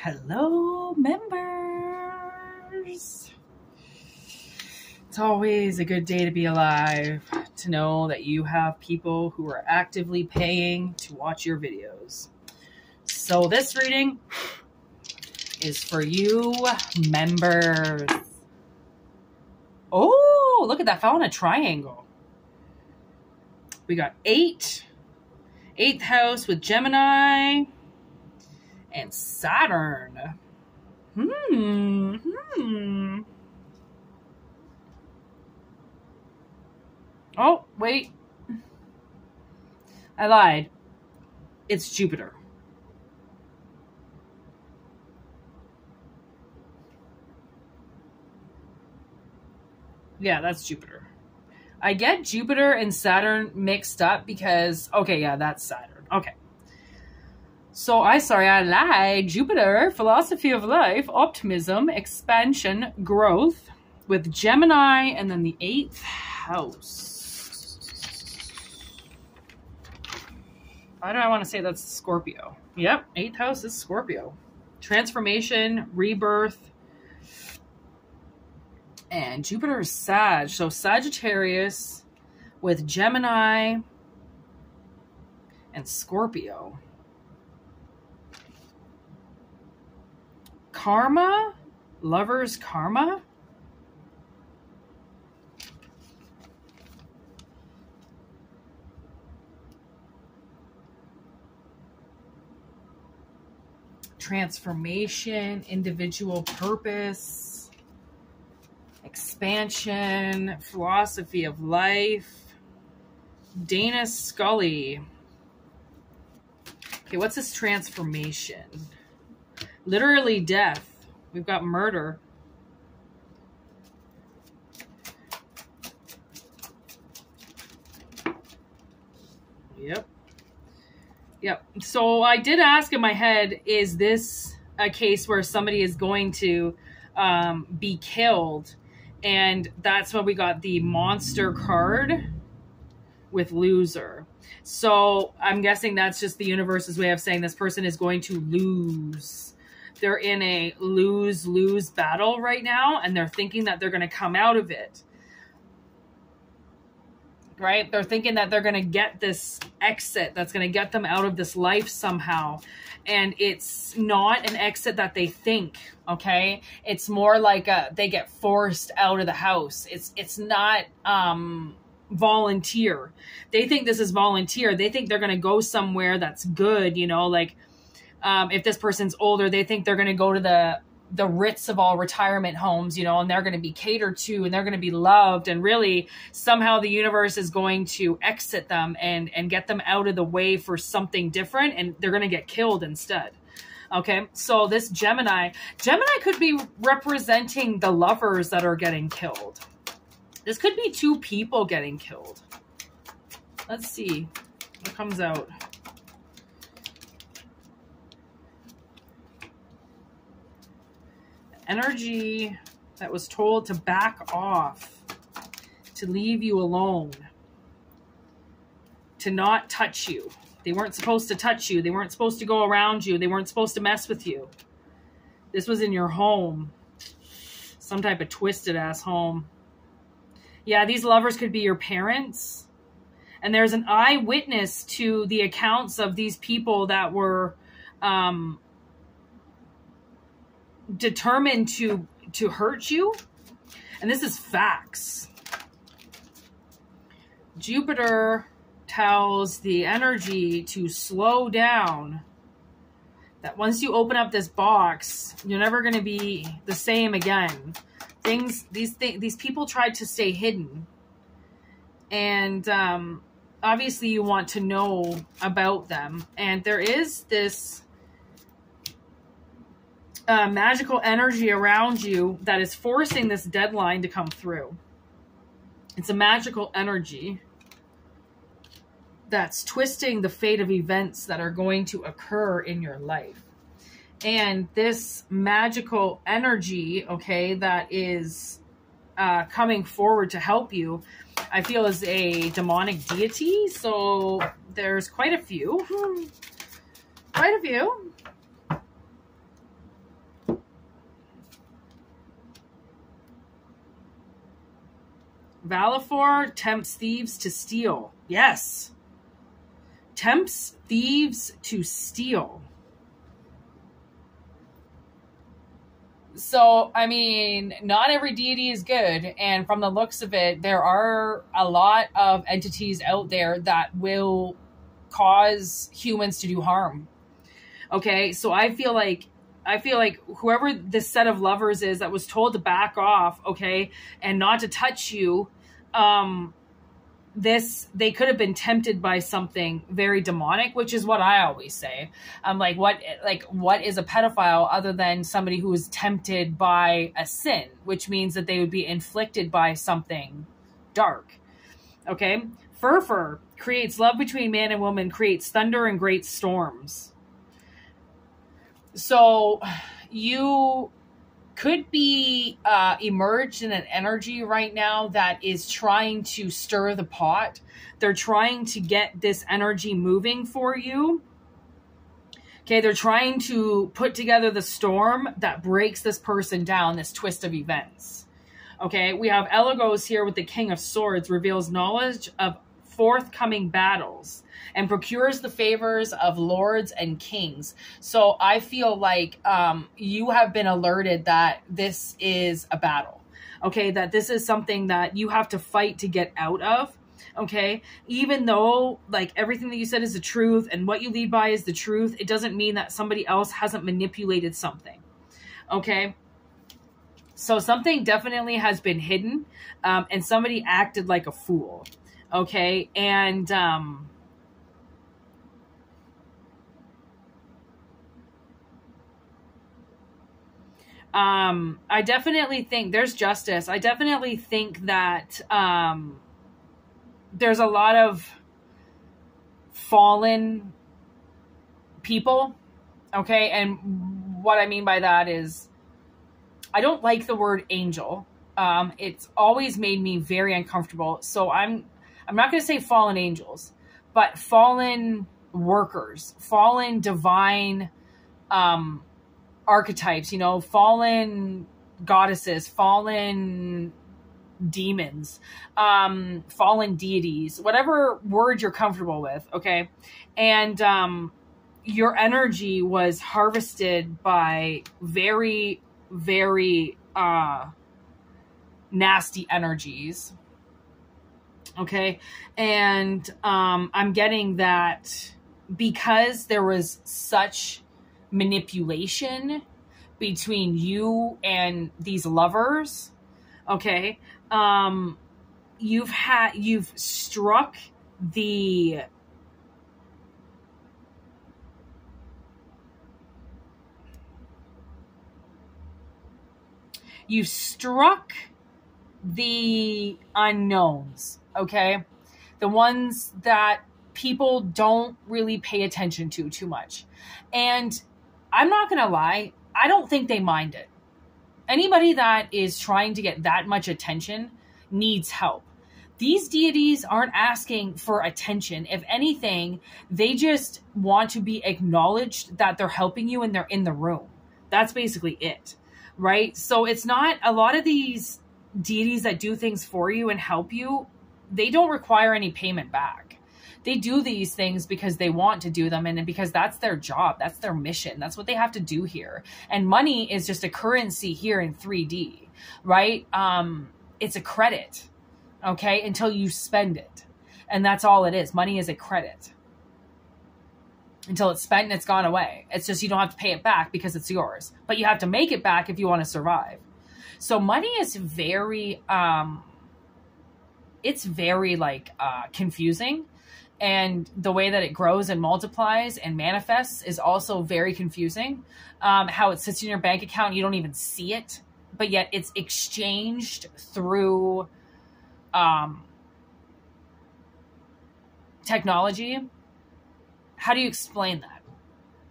Hello, members. It's always a good day to be alive, to know that you have people who are actively paying to watch your videos. So this reading is for you members. Oh, look at that. Found a triangle. We got 8. 8th house with Gemini and Saturn. Oh, wait. I lied. It's Jupiter. Yeah, that's Jupiter. I get Jupiter and Saturn mixed up because, okay, yeah, that's Saturn. Okay. So I lied. Jupiter, philosophy of life, optimism, expansion, growth with Gemini and then the 8th house. Why do I want to say that's Scorpio? Yep, 8th house is Scorpio. Transformation, rebirth, and Jupiter is Sag. So Sagittarius with Gemini and Scorpio. Karma, lovers karma. Transformation, individual purpose, expansion, philosophy of life. Dana Scully. Okay, what's this transformation? Literally death. We've got murder. Yep. Yep. So I did ask in my head, is this a case where somebody is going to be killed? And that's when we got the monster card with loser. So I'm guessing that's just the universe's way of saying this person is going to lose. They're in a lose-lose battle right now, and they're thinking that they're going to come out of it. Right? They're thinking that they're going to get this exit that's going to get them out of this life somehow. And it's not an exit that they think, okay? It's more like they get forced out of the house. It's not volunteer. They think this is volunteer. They think they're going to go somewhere that's good, you know, like if this person's older, they think they're going to go to the Ritz of all retirement homes, you know, and they're going to be catered to and they're going to be loved. And really somehow the universe is going to exit them and get them out of the way for something different. And they're going to get killed instead. Okay. So this Gemini could be representing the lovers that are getting killed. This could be 2 people getting killed. Let's see what comes out. Energy that was told to back off, to leave you alone, to not touch you. They weren't supposed to touch you. They weren't supposed to go around you. They weren't supposed to mess with you. This was in your home. Some type of twisted ass home. Yeah, these lovers could be your parents. And there's an eyewitness to the accounts of these people that were determined to hurt you. And this is facts. Jupiter tells the energy to slow down. That once you open up this box, you're never going to be the same again. These people tried to stay hidden. And obviously you want to know about them. And there is this magical energy around you that is forcing this deadline to come through. It's a magical energy that's twisting the fate of events that are going to occur in your life. And this magical energy, okay, that is coming forward to help you, I feel is a demonic deity. So there's quite a few. Quite a few. Valifor tempts thieves to steal. Yes. Tempts thieves to steal. So, I mean, not every deity is good. And from the looks of it, there are a lot of entities out there that will cause humans to do harm. Okay, so I feel like whoever this set of lovers is that was told to back off, okay, and not to touch you, they could have been tempted by something very demonic, which is what I always say. I'm like, what is a pedophile other than somebody who is tempted by a sin, which means that they would be inflicted by something dark. Okay, Furfur creates love between man and woman, creates thunder and great storms. So you could be emerged in an energy right now that is trying to stir the pot. They're trying to get this energy moving for you. Okay, they're trying to put together the storm that breaks this person down, this twist of events. Okay, we have Elagos here with the King of Swords, reveals knowledge of forthcoming battles and procures the favors of lords and kings. So I feel like you have been alerted that this is a battle, okay? That this is something that you have to fight to get out of, okay? Even though like everything that you said is the truth and what you lead by is the truth, it doesn't mean that somebody else hasn't manipulated something, okay? So something definitely has been hidden and somebody acted like a fool. Okay, and I definitely think there's justice. I definitely think that there's a lot of fallen people, okay? And what I mean by that is I don't like the word angel. It's always made me very uncomfortable. So I'm not going to say fallen angels, but fallen workers, fallen divine archetypes, you know, fallen goddesses, fallen demons, fallen deities, whatever word you're comfortable with, okay? And your energy was harvested by very, very nasty energies. Okay. And I'm getting that because there was such manipulation between you and these lovers, okay, you've struck the unknowns, okay? The ones that people don't really pay attention to too much. And I'm not going to lie, I don't think they mind it. Anybody that is trying to get that much attention needs help. These deities aren't asking for attention. If anything, they just want to be acknowledged that they're helping you and they're in the room. That's basically it, right? So it's not, a lot of these deities that do things for you and help you, they don't require any payment back. They do these things because they want to do them and because that's their job. That's their mission. That's what they have to do here. And money is just a currency here in 3D, right? It's a credit, okay, until you spend it. And that's all it is. Money is a credit until it's spent and it's gone away. It's just you don't have to pay it back because it's yours. But you have to make it back if you want to survive. So money is very, it's very like confusing. And the way that it grows and multiplies and manifests is also very confusing. How it sits in your bank account, you don't even see it, but yet it's exchanged through technology. How do you explain that,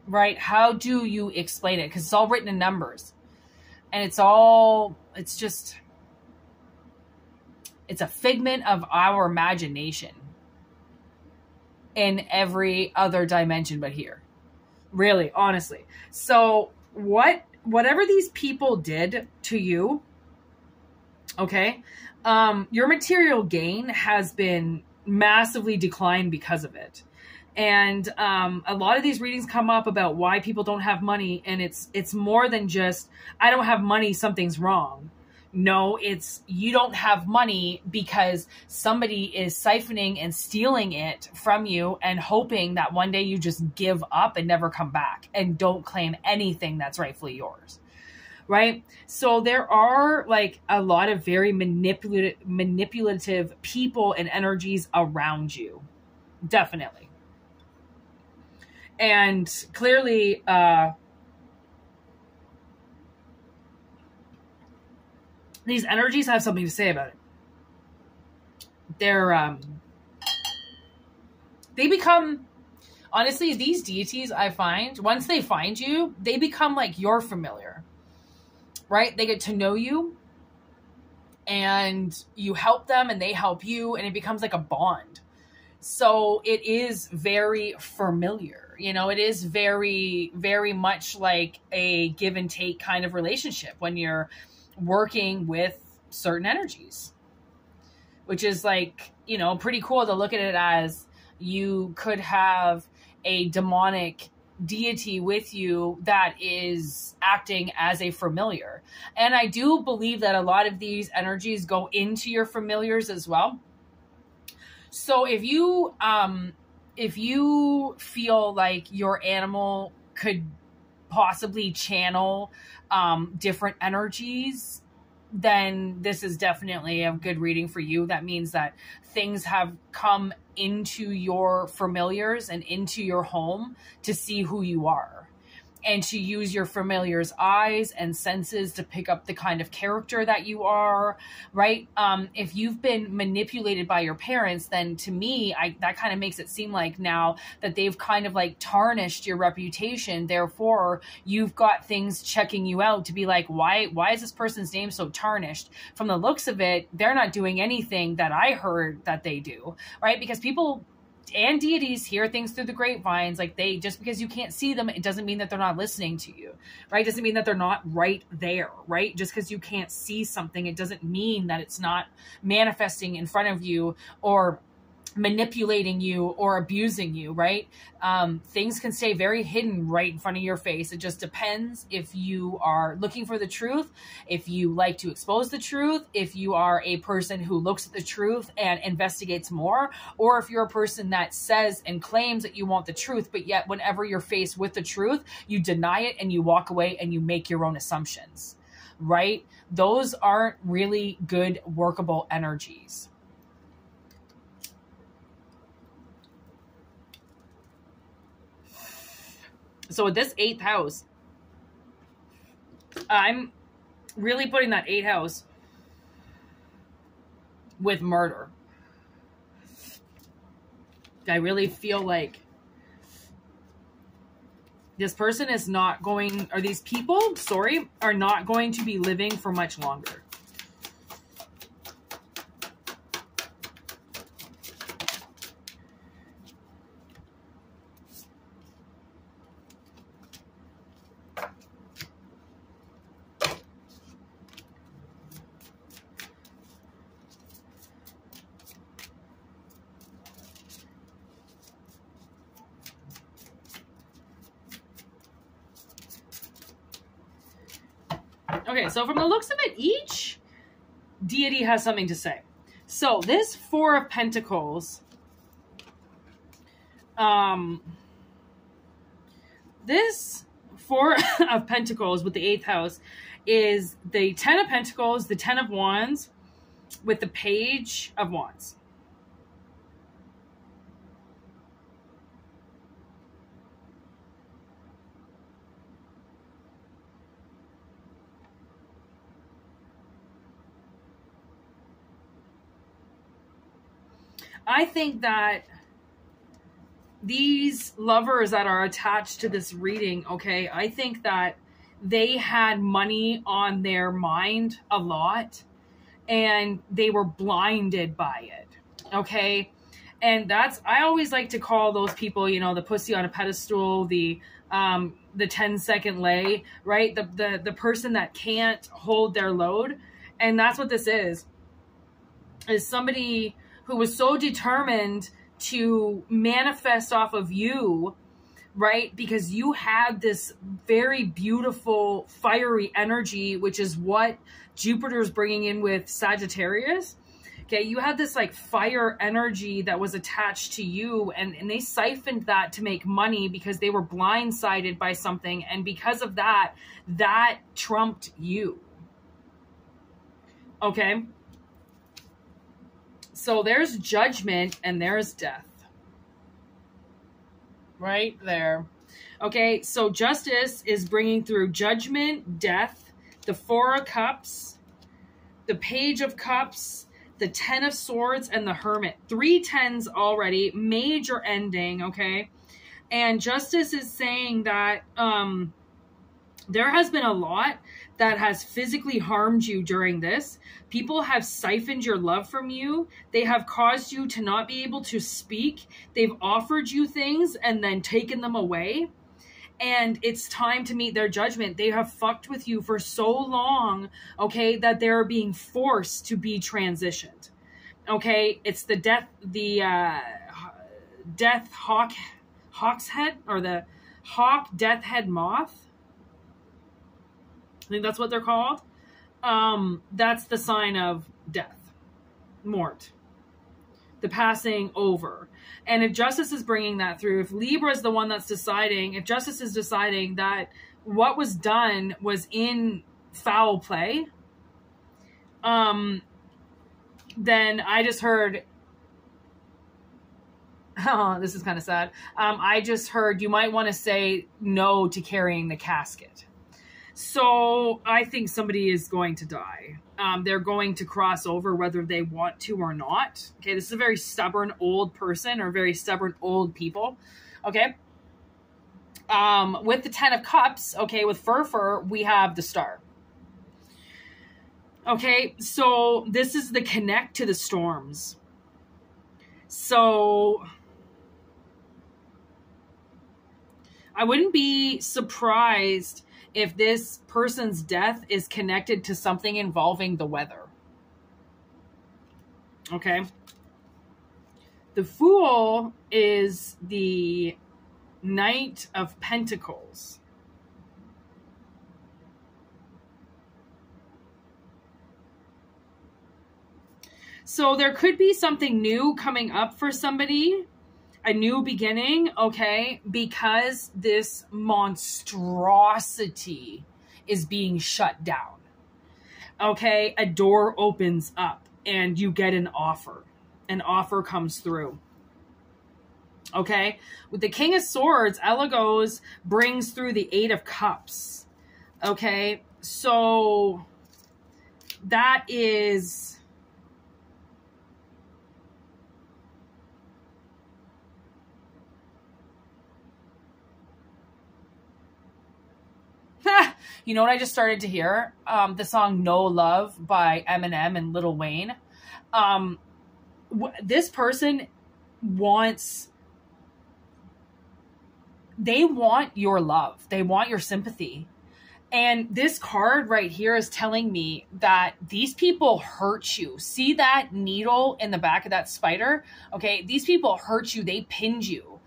right? How do you explain it? Because it's all written in numbers. And it's a figment of our imagination in every other dimension but here. Really, honestly. So whatever these people did to you, okay, Your material gain has been massively declined because of it. And a lot of these readings come up about why people don't have money, and it's more than just, I don't have money, something's wrong. No, it's you don't have money because somebody is siphoning and stealing it from you and hoping that one day you just give up and never come back and don't claim anything that's rightfully yours. Right? So there are like a lot of very manipulative people and energies around you. Definitely. And clearly, these energies have something to say about it. They become, honestly, these deities, I find, once they find you, they become like your familiar, right? They get to know you and you help them and they help you, and it becomes like a bond. So it is very familiar. You know, it is very, very much like a give and take kind of relationship when you're working with certain energies, which is like, you know, pretty cool to look at it as you could have a demonic deity with you that is acting as a familiar. And I do believe that a lot of these energies go into your familiars as well. So if you feel like your animal could possibly channel different energies, then this is definitely a good reading for you. That means that things have come into your familiars and into your home to see who you are, and to use your familiar's eyes and senses to pick up the kind of character that you are, right? If you've been manipulated by your parents, then to me, that kind of makes it seem like now that they've kind of like tarnished your reputation. Therefore, you've got things checking you out to be like, why is this person's name so tarnished? From the looks of it, they're not doing anything that I heard that they do, right? Because people and deities hear things through the grapevines. Like, they, just because you can't see them, it doesn't mean that they're not listening to you, right? It doesn't mean that they're not right there, right? Just because you can't see something, it doesn't mean that it's not manifesting in front of you or manipulating you or abusing you, right? Things can stay very hidden right in front of your face. It just depends if you are looking for the truth, if you like to expose the truth, if you are a person who looks at the truth and investigates more, or if you're a person that says and claims that you want the truth, but yet whenever you're faced with the truth, you deny it and you walk away and you make your own assumptions, right? Those aren't really good workable energies. So with this 8th house, I'm really putting that 8th house with murder. I really feel like this person is not going, or these people, sorry, are not going to be living for much longer. Okay, so from the looks of it, each deity has something to say. So this 4 of Pentacles, this 4 of Pentacles with the 8th house is the 10 of Pentacles, the 10 of Wands with the Page of Wands. I think that these lovers that are attached to this reading, okay, I think that they had money on their mind a lot and they were blinded by it, okay? And that's, I always like to call those people, you know, the pussy on a pedestal, the 10-second lay, right? The person that can't hold their load. And that's what this is. is somebody who was so determined to manifest off of you, right? Because you had this very beautiful, fiery energy, which is what Jupiter's bringing in with Sagittarius. Okay, you had this like fire energy that was attached to you, and they siphoned that to make money because they were blindsided by something. And because of that, that trumped you. Okay. So there's judgment and there's death. Right there. Okay, so justice is bringing through judgment, death, the Four of Cups, the Page of Cups, the Ten of Swords, and the Hermit. 3 tens already. Major ending, okay? And justice is saying that there has been a lot that has physically harmed you during this. People have siphoned your love from you. They have caused you to not be able to speak. They've offered you things and then taken them away. And it's time to meet their judgment. They have fucked with you for so long, okay, that they're being forced to be transitioned. Okay, it's the death hawk's head, or the hawk death head moth. I think that's what they're called. That's the sign of death, mort, the passing over. And if justice is bringing that through, if Libra is the one that's deciding, if justice is deciding that what was done was in foul play, then I just heard, oh, this is kind of sad. I just heard you might want to say no to carrying the casket. So I think somebody is going to die. They're going to cross over whether they want to or not. Okay, this is a very stubborn old person or very stubborn old people. Okay. With the Ten of Cups, okay, with Fur, we have the Star. Okay, so this is the connect to the storms. So I wouldn't be surprised if this person's death is connected to something involving the weather. Okay. The Fool is the Knight of Pentacles. So there could be something new coming up for somebody. A new beginning, okay, because this monstrosity is being shut down. Okay, a door opens up and you get an offer. An offer comes through. Okay, with the King of Swords, Elagos brings through the Eight of Cups. Okay, so that is... You know what I just started to hear? The song No Love by Eminem and Lil Wayne. This person wants... They want your love. They want your sympathy. And this card right here is telling me that these people hurt you. See that needle in the back of that spider? Okay, these people hurt you. They pinned you.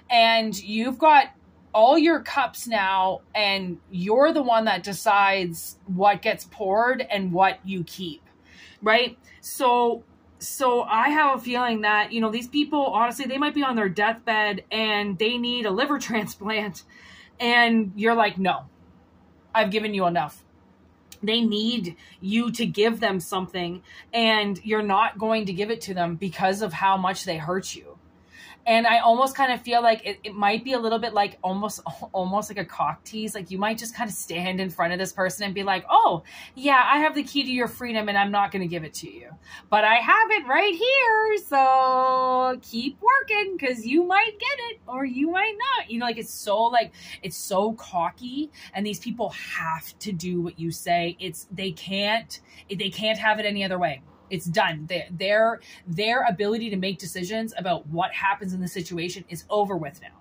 And you've got all your cups now, and you're the one that decides what gets poured and what you keep, right? So I have a feeling that, you know, these people, honestly, they might be on their deathbed and they need a liver transplant, and you're like, no, I've given you enough. They need you to give them something, and you're not going to give it to them because of how much they hurt you. And I almost kind of feel like it might be a little bit like almost like a cock tease. Like you might just kind of stand in front of this person and be like, oh, yeah, I have the key to your freedom and I'm not going to give it to you. But I have it right here. So keep working because you might get it or you might not. You know, like it's so cocky, and these people have to do what you say. They can't have it any other way. It's done. Their ability to make decisions about what happens in the situation is over with now.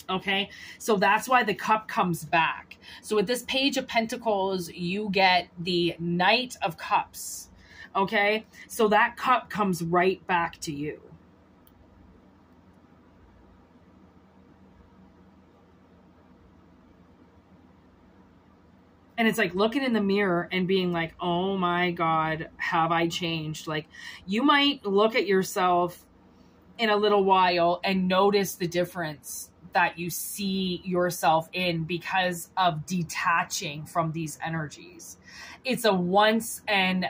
Okay, so that's why the cup comes back. So with this Page of Pentacles, you get the Knight of Cups. Okay? So that cup comes right back to you. And it's like looking in the mirror and being like, oh my God, have I changed? Like, you might look at yourself in a little while and notice the difference that you see yourself in because of detaching from these energies. It's a once and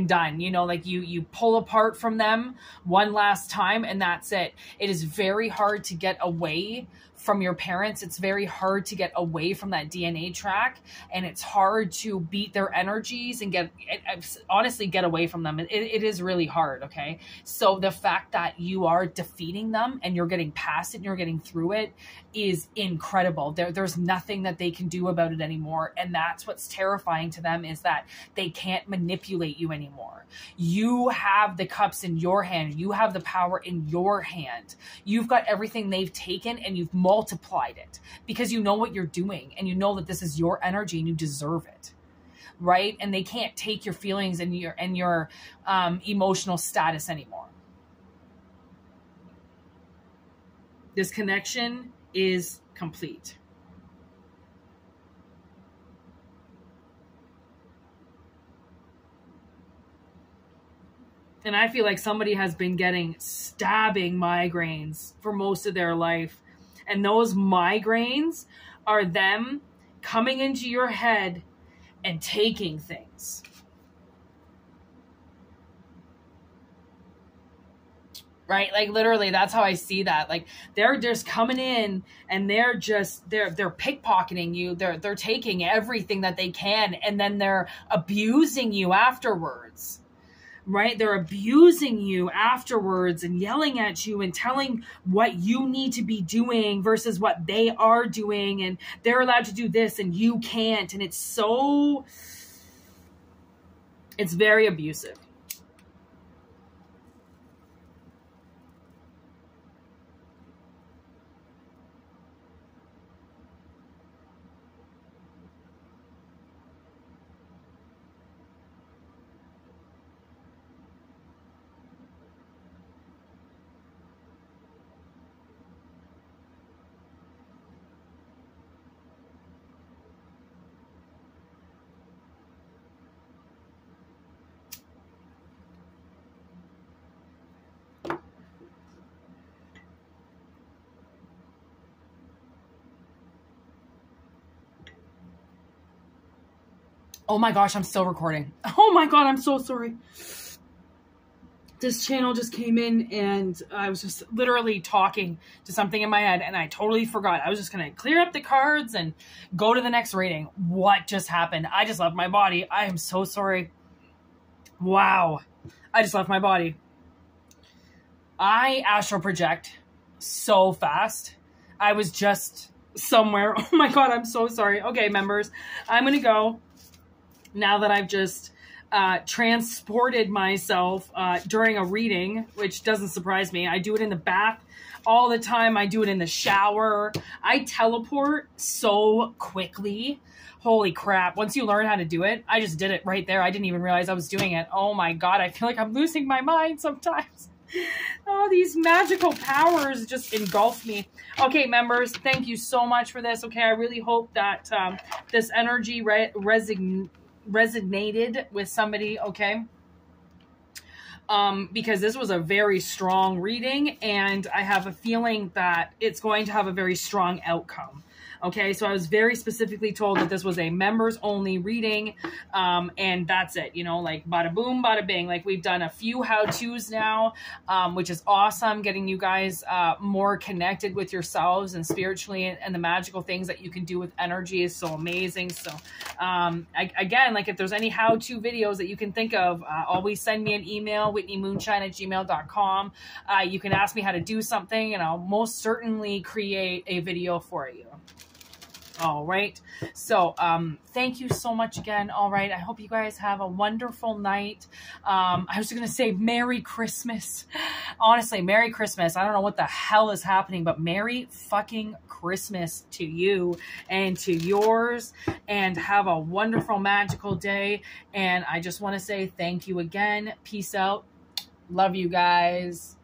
done, you know, like you pull apart from them one last time and that's it. It is very hard to get away from your parents. It's very hard to get away from that DNA track, and it's hard to beat their energies and honestly get away from them. It is really hard. Okay. So the fact that you are defeating them and you're getting past it and you're getting through it is incredible. There's nothing that they can do about it anymore. And that's what's terrifying to them, is that they can't manipulate you anymore. You have the cups in your hand. You have the power in your hand. You've got everything they've taken and you've multiplied it because you know what you're doing and you know that this is your energy and you deserve it. Right? And they can't take your feelings and your emotional status anymore. This connection is complete. And I feel like somebody has been getting stabbing migraines for most of their life. And those migraines are them coming into your head and taking things. Right? Like literally, that's how I see that. Like they're just coming in and they're pickpocketing you. They're taking everything that they can, and then they're abusing you afterwards. Right? They're abusing you afterwards and yelling at you and telling what you need to be doing versus what they are doing. And they're allowed to do this and you can't. And it's very abusive. Oh my gosh, I'm still recording. Oh my God, I'm so sorry. This channel just came in and I was just literally talking to something in my head and I totally forgot. I was just going to clear up the cards and go to the next reading. What just happened? I just left my body. I am so sorry. Wow. I just left my body. I astral project so fast. I was just somewhere. Oh my God, I'm so sorry. Okay, members, I'm going to go. Now that I've just transported myself during a reading, which doesn't surprise me. I do it in the bath all the time. I do it in the shower. I teleport so quickly. Holy crap. Once you learn how to do it, I just did it right there. I didn't even realize I was doing it. Oh my God. I feel like I'm losing my mind sometimes. Oh, these magical powers just engulf me. Okay, members, thank you so much for this. Okay, I really hope that this energy resonated with somebody, okay? Because this was a very strong reading and I have a feeling that it's going to have a very strong outcome. Okay, so I was very specifically told that this was a members only reading, and that's it, you know, like bada boom, bada bing. Like we've done a few how-tos now, which is awesome, getting you guys more connected with yourselves and spiritually, and the magical things that you can do with energy is so amazing. So again, like if there's any how-to videos that you can think of, always send me an email, whitneymoonshine@gmail.com. You can ask me how to do something and I'll most certainly create a video for you. All right. So, thank you so much again. All right. I hope you guys have a wonderful night. I was going to say Merry Christmas. Honestly, Merry Christmas. I don't know what the hell is happening, but Merry fucking Christmas to you and to yours, and have a wonderful, magical day. And I just want to say thank you again. Peace out. Love you guys.